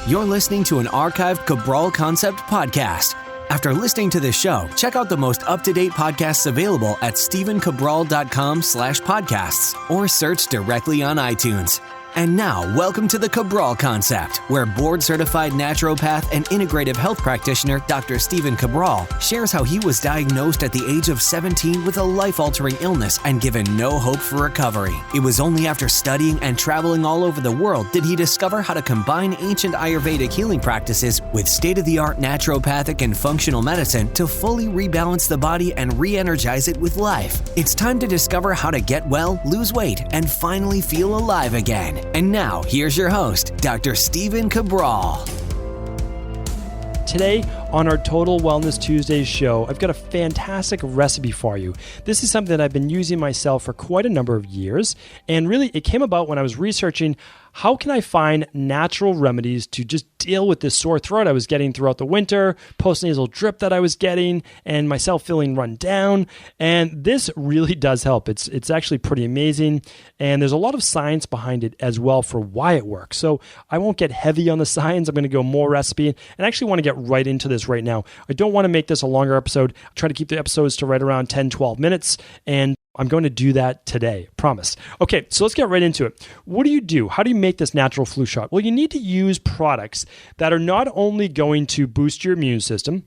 You're listening to an archived Cabral Concept podcast. After listening to this show, check out the most up-to-date podcasts available at stephencabral.com/podcasts or search directly on iTunes. And now, welcome to the Cabral Concept, where board-certified naturopath and integrative health practitioner Dr. Stephen Cabral shares how he was diagnosed at the age of 17 with a life-altering illness and given no hope for recovery. It was only after studying and traveling all over the world did he discover how to combine ancient Ayurvedic healing practices with state-of-the-art naturopathic and functional medicine to fully rebalance the body and re-energize it with life. It's time to discover how to get well, lose weight, and finally feel alive again. And now, here's your host, Dr. Stephen Cabral. Today, on our Total Wellness Tuesdays show, I've got a fantastic recipe for you. This is something that I've been using myself for quite a number of years, and really it came about when I was researching how can I find natural remedies to just deal with this sore throat I was getting throughout the winter, postnasal drip that I was getting, and myself feeling run down. And this really does help. It's actually pretty amazing, and there's a lot of science behind it as well for why it works. So I won't get heavy on the science. I'm going to go more recipe, and I actually want to get right into this right now. I don't want to make this a longer episode. I try to keep the episodes to right around 10, 12 minutes, and I'm going to do that today, promise. Okay, so let's get right into it. What do you do? How do you make this natural flu shot? Well, you need to use products that are not only going to boost your immune system,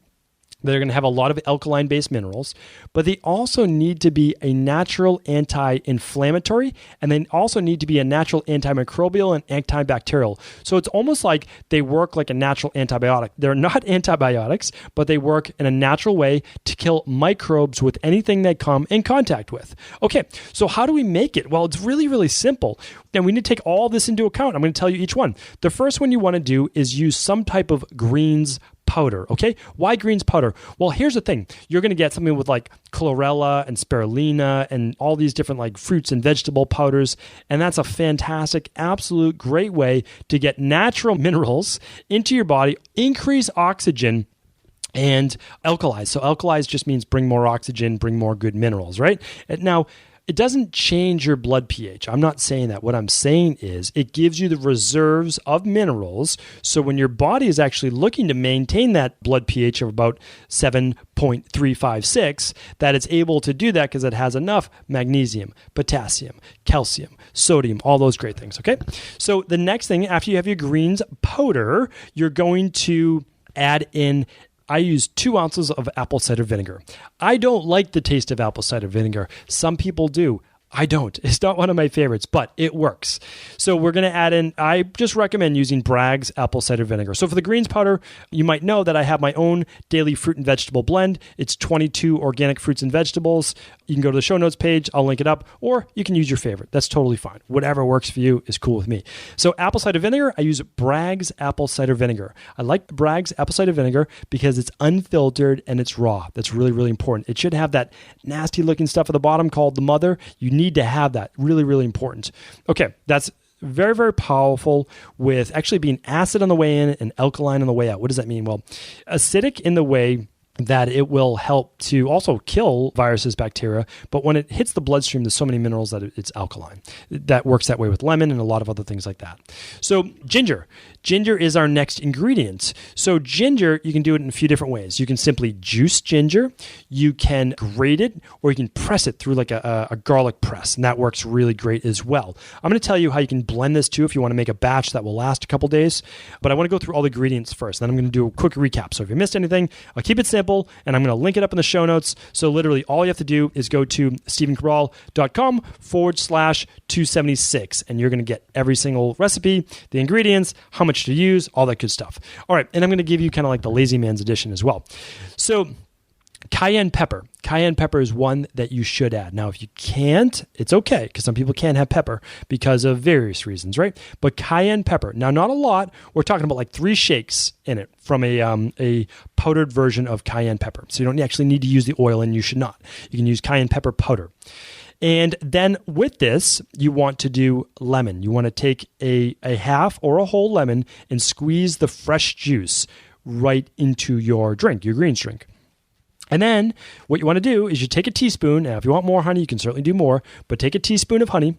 they're going to have a lot of alkaline-based minerals, but they also need to be a natural anti-inflammatory, and they also need to be a natural antimicrobial and antibacterial. So it's almost like they work like a natural antibiotic. They're not antibiotics, but they work in a natural way to kill microbes with anything they come in contact with. Okay, so how do we make it? Well, it's really, really simple. And we need to take all this into account. I'm going to tell you each one. The first one you want to do is use some type of greens powder, okay? Why greens powder? Well, here's the thing. You're going to get something with like chlorella and spirulina and all these different like fruits and vegetable powders, and that's a fantastic, absolute great way to get natural minerals into your body, increase oxygen, and alkalize. So alkalize just means bring more oxygen, bring more good minerals, right? Now, it doesn't change your blood pH. I'm not saying that. What I'm saying is it gives you the reserves of minerals. So when your body is actually looking to maintain that blood pH of about 7.356, that it's able to do that because it has enough magnesium, potassium, calcium, sodium, all those great things, okay? So the next thing, after you have your greens powder, you're going to add in, I use 2 ounces of apple cider vinegar. I don't like the taste of apple cider vinegar. Some people do. I don't. It's not one of my favorites, but it works. So we're going to add in, I just recommend using Bragg's apple cider vinegar. So for the greens powder, you might know that I have my own daily fruit and vegetable blend. It's 22 organic fruits and vegetables. You can go to the show notes page. I'll link it up, or you can use your favorite. That's totally fine. Whatever works for you is cool with me. So apple cider vinegar, I use Bragg's apple cider vinegar. I like Bragg's apple cider vinegar because it's unfiltered and it's raw. That's really, really important. It should have that nasty looking stuff at the bottom called the mother. You need to have that. Really, really important. Okay, that's very, very powerful with actually being acid on the way in and alkaline on the way out. What does that mean? Well, acidic in the way that it will help to also kill viruses, bacteria, but when it hits the bloodstream, there's so many minerals that it's alkaline. That works that way with lemon and a lot of other things like that. So ginger. Ginger is our next ingredient. So ginger, you can do it in a few different ways. You can simply juice ginger, you can grate it, or you can press it through like a garlic press, and that works really great as well. I'm going to tell you how you can blend this too if you want to make a batch that will last a couple days, but I want to go through all the ingredients first, then I'm going to do a quick recap. So if you missed anything, I'll keep it simple, and I'm going to link it up in the show notes. So literally all you have to do is go to stephencabral.com/276, and you're going to get every single recipe, the ingredients, how much to use, all that good stuff. All right, and I'm going to give you kind of like the lazy man's edition as well. So cayenne pepper. Cayenne pepper is one that you should add. Now, if you can't, it's okay, because some people can't have pepper because of various reasons, right? But cayenne pepper, now not a lot. We're talking about like 3 shakes in it from a powdered version of cayenne pepper. So you don't actually need to use the oil, and you should not. You can use cayenne pepper powder. And then with this, you want to do lemon. You want to take a half or a whole lemon and squeeze the fresh juice right into your drink, your greens drink. And then what you want to do is you take a teaspoon. Now, if you want more honey, you can certainly do more, but take a teaspoon of honey,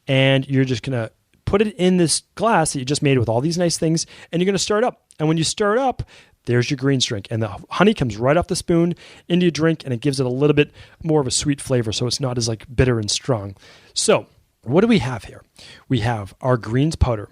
and you're just going to put it in this glass that you just made with all these nice things, and you're going to stir it up. And when you stir it up, there's your greens drink. And the honey comes right off the spoon into your drink, and it gives it a little bit more of a sweet flavor, so it's not as like bitter and strong. So what do we have here? We have our greens powder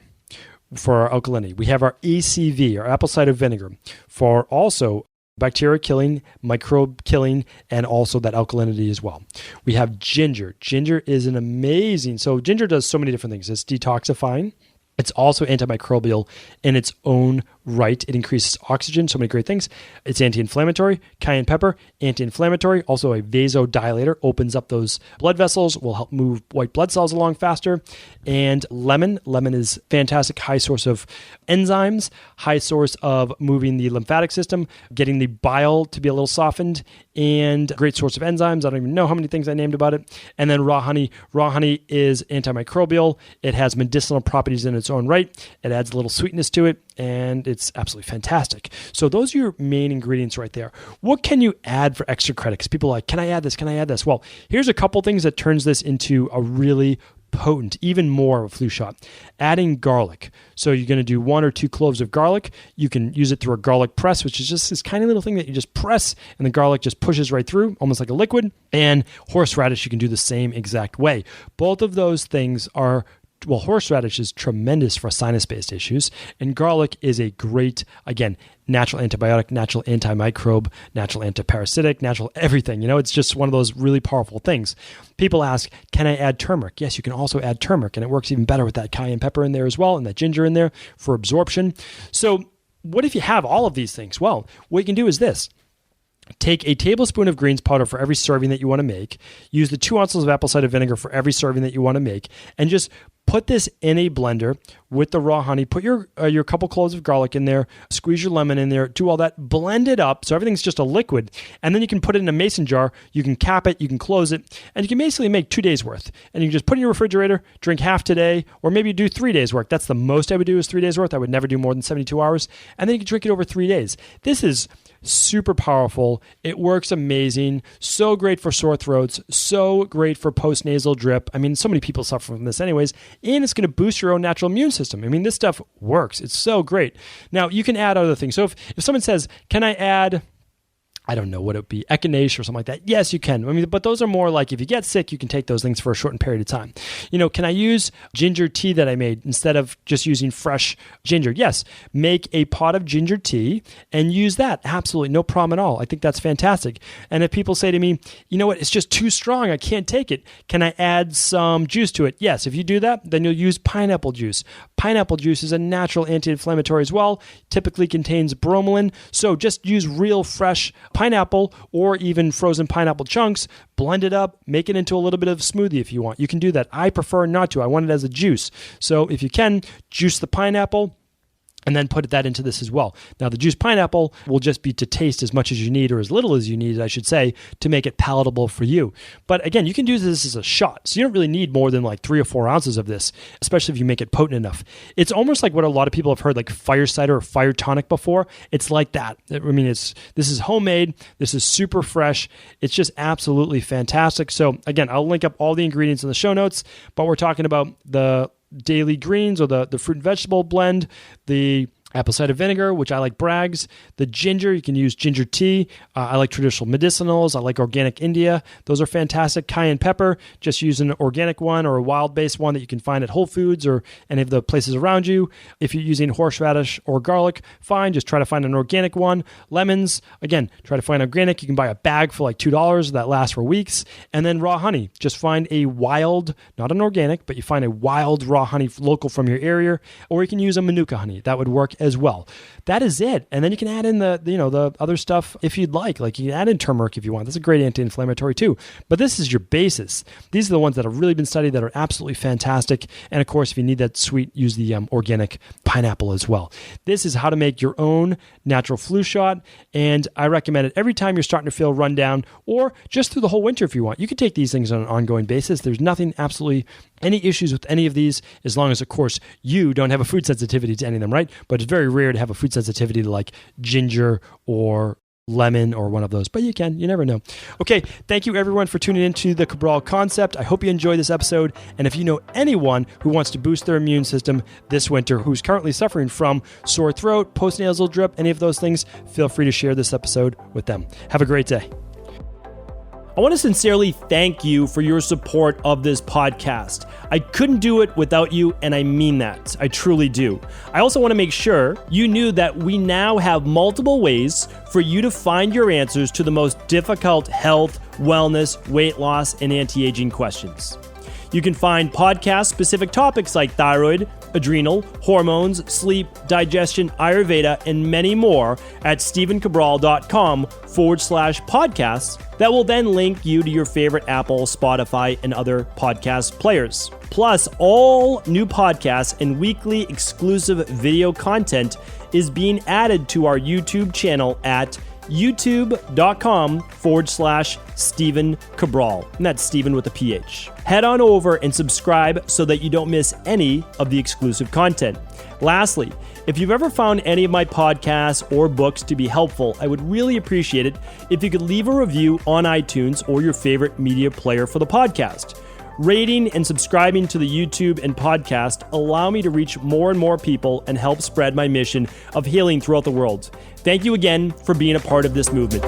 for our alkalinity. We have our ACV, our apple cider vinegar, for also bacteria killing, microbe killing, and also that alkalinity as well. We have ginger. Ginger is an amazing, so ginger does so many different things. It's detoxifying. It's also antimicrobial in its own right. It increases oxygen, so many great things. It's anti-inflammatory. Cayenne pepper, anti-inflammatory. Also a vasodilator, opens up those blood vessels, will help move white blood cells along faster. And lemon. Lemon is fantastic, high source of enzymes, high source of moving the lymphatic system, getting the bile to be a little softened, and great source of enzymes. I don't even know how many things I named about it. And then raw honey. Raw honey is antimicrobial. It has medicinal properties in its own right. It adds a little sweetness to it, and it's absolutely fantastic. So those are your main ingredients right there. What can you add for extra credit? Because people are like, can I add this? Can I add this? Well, here's a couple things that turns this into a really potent, even more of a flu shot. Adding garlic. So you're going to do 1 or 2 cloves of garlic. You can use it through a garlic press, which is just this tiny little thing that you just press, and the garlic just pushes right through, almost like a liquid. And horseradish, you can do the same exact way. Both of those things are, well, horseradish is tremendous for sinus-based issues, and garlic is a great, again, natural antibiotic, natural antimicrobe, natural antiparasitic, natural everything. It's just one of those really powerful things. People ask, can I add turmeric? Yes, you can also add turmeric, and it works even better with that cayenne pepper in there as well, and that ginger in there for absorption. So what if you have all of these things? Well, what you can do is this. Take a tablespoon of greens powder for every serving that you want to make. Use the 2 ounces of apple cider vinegar for every serving that you want to make, and just put this in a blender with the raw honey. Put your couple cloves of garlic in there. Squeeze your lemon in there. Do all that. Blend it up so everything's just a liquid, and then you can put it in a mason jar. You can cap it. You can close it, and you can basically make 2 days worth. And you can just put it in your refrigerator. Drink half today, or maybe you do 3 days worth. That's the most I would do is 3 days worth. I would never do more than 72 hours, and then you can drink it over 3 days. This is super powerful. It works amazing. So great for sore throats. So great for post-nasal drip. I mean, so many people suffer from this anyways. And it's going to boost your own natural immune system. I mean, this stuff works. It's so great. Now, you can add other things. So if someone says, can I add, I don't know what it would be, echinacea or something like that. Yes, you can. I mean, but those are more like if you get sick, you can take those things for a shortened period of time. Can I use ginger tea that I made instead of just using fresh ginger? Yes. Make a pot of ginger tea and use that. Absolutely. No problem at all. I think that's fantastic. And if people say to me, you know what, it's just too strong, I can't take it. Can I add some juice to it? Yes. If you do that, then you'll use pineapple juice. Pineapple juice is a natural anti-inflammatory as well. Typically contains bromelain. So just use real fresh pineapple or even frozen pineapple chunks, blend it up, make it into a little bit of smoothie if you want. You can do that. I prefer not to. I want it as a juice. So if you can, juice the pineapple, and then put that into this as well. Now, the juiced pineapple will just be to taste as much as you need, or as little as you need, I should say, to make it palatable for you. But again, you can do this as a shot. So you don't really need more than like 3 or 4 ounces of this, especially if you make it potent enough. It's almost like what a lot of people have heard, like fire cider or fire tonic before. It's like that. I mean, this is homemade. This is super fresh. It's just absolutely fantastic. So again, I'll link up all the ingredients in the show notes, but we're talking about the daily greens or the fruit and vegetable blend, the apple cider vinegar, which I like Bragg's, the ginger, you can use ginger tea. I like traditional medicinals. I like organic India. Those are fantastic. Cayenne pepper, just use an organic one or a wild-based one that you can find at Whole Foods or any of the places around you. If you're using horseradish or garlic, fine. Just try to find an organic one. Lemons, again, try to find organic. You can buy a bag for like $2 that lasts for weeks. And then raw honey. Just find a wild, not an organic, but you find a wild raw honey local from your area, or you can use a Manuka honey. That would work as well. That is it. And then you can add in the other stuff if you'd like. Like you can add in turmeric if you want. That's a great anti-inflammatory too. But this is your basis. These are the ones that have really been studied that are absolutely fantastic. And of course, if you need that sweet, use the organic pineapple as well. This is how to make your own natural flu shot. And I recommend it every time you're starting to feel run down, or just through the whole winter if you want. You can take these things on an ongoing basis. There's nothing absolutely any issues with any of these, as long as, of course, you don't have a food sensitivity to any of them, right? But it's very rare to have a food sensitivity to like ginger or lemon or one of those, but you never know. Okay, thank you everyone for tuning into the Cabral Concept. I hope you enjoyed this episode, and if you know anyone who wants to boost their immune system this winter, who's currently suffering from sore throat, postnasal drip, any of those things, feel free to share this episode with them. Have a great day. I want to sincerely thank you for your support of this podcast. I couldn't do it without you, and I mean that. I truly do. I also want to make sure you knew that we now have multiple ways for you to find your answers to the most difficult health, wellness, weight loss, and anti-aging questions. You can find podcast-specific topics like thyroid, adrenal, hormones, sleep, digestion, Ayurveda, and many more at stevencabral.com/podcasts that will then link you to your favorite Apple, Spotify, and other podcast players. Plus, all new podcasts and weekly exclusive video content is being added to our YouTube channel at youtube.com/Stephen Cabral. And that's Stephen with a PH. Head on over and subscribe so that you don't miss any of the exclusive content. Lastly, if you've ever found any of my podcasts or books to be helpful, I would really appreciate it if you could leave a review on iTunes or your favorite media player for the podcast. Rating and subscribing to the YouTube and podcast allow me to reach more and more people and help spread my mission of healing throughout the world. Thank you again for being a part of this movement.